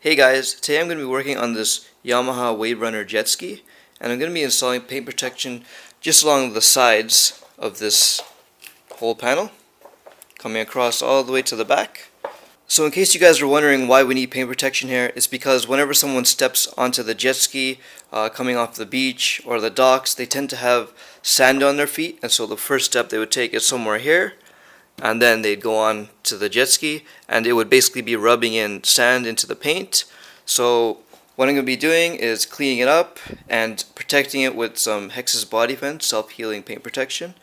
Hey guys, today I'm going to be working on this Yamaha Waverunner Jetski, and I'm going to be installing paint protection just along the sides of this whole panel, coming across all the way to the back. So in case you guys are wondering why we need paint protection here, it's because whenever someone steps onto the jet ski coming off the beach or the docks, they tend to have sand on their feet, and so the first step they would take is somewhere here, and then they'd go on to the jet ski and it would basically be rubbing in sand into the paint. So what I'm going to be doing is cleaning it up and protecting it with some Hexis Bodyfence self-healing paint protection.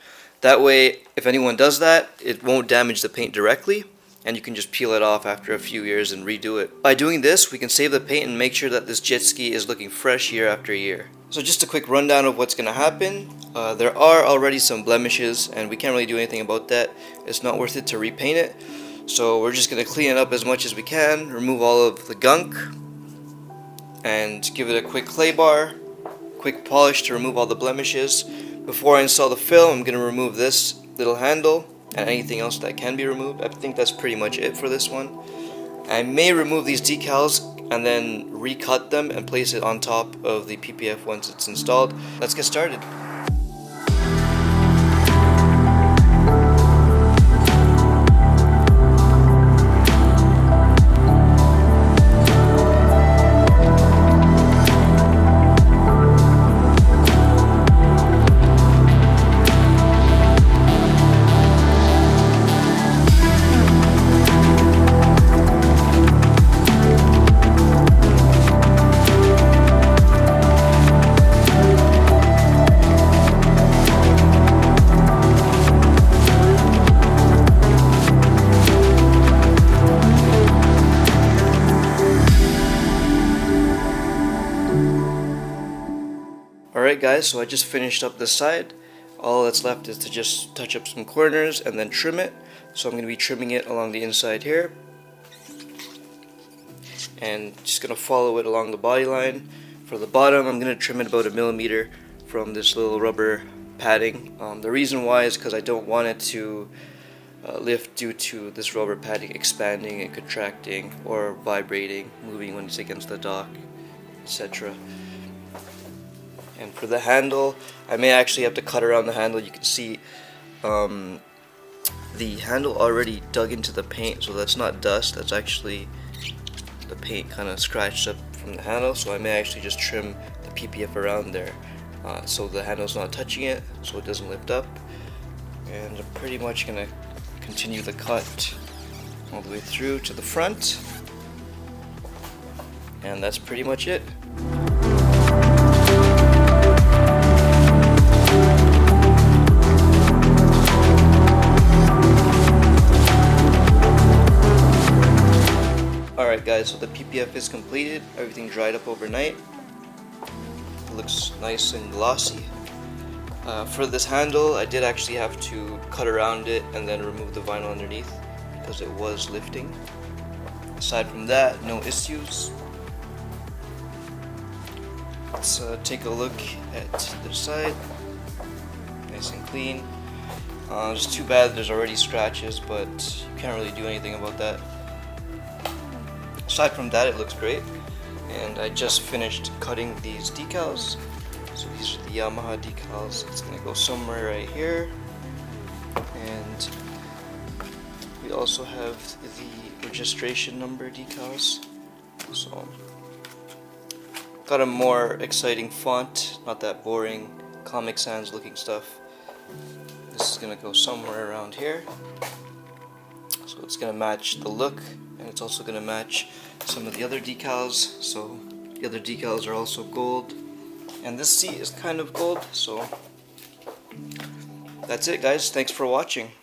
That way, if anyone does that, it won't damage the paint directly, and you can just peel it off after a few years and redo it. By doing this, we can save the paint and make sure that this jet ski is looking fresh year after year. So just a quick rundown of what's going to happen. There are already some blemishes and we can't really do anything about that. It's not worth it to repaint it. So we're just going to clean it up as much as we can, remove all of the gunk, and give it a quick clay bar, quick polish to remove all the blemishes. Before I install the film, I'm going to remove this little handle and anything else that can be removed. I think that's pretty much it for this one. I may remove these decals and then recut them and place it on top of the PPF once it's installed. Let's get started. Alright guys, so I just finished up this side. All that's left is to just touch up some corners and then trim it. So I'm going to be trimming it along the inside here. And just going to follow it along the body line. For the bottom, I'm going to trim it about 1 millimeter from this little rubber padding. The reason why is because I don't want it to lift due to this rubber padding expanding and contracting or vibrating, moving when it's against the dock, etc. And for the handle, I may actually have to cut around the handle. You can see the handle already dug into the paint, so that's not dust, that's actually the paint kind of scratched up from the handle. So I may actually just trim the PPF around there so the handle's not touching it, so it doesn't lift up. And I'm pretty much going to continue the cut all the way through to the front, and that's pretty much it. Alright guys, so the PPF is completed, everything dried up overnight. It looks nice and glossy. For this handle, I did actually have to cut around it and then remove the vinyl underneath because it was lifting. Aside from that, no issues. Let's take a look at this side. Nice and clean. It's too bad there's already scratches, but you can't really do anything about that. Aside from that, it looks great. And I just finished cutting these decals. So these are the Yamaha decals. It's going to go somewhere right here. And we also have the registration number decals. So got a more exciting font, not that boring Comic Sans looking stuff. This is going to go somewhere around here. So it's going to match the look, and it's also going to match some of the other decals. So the other decals are also gold, and this seat is kind of gold. So that's it guys, thanks for watching.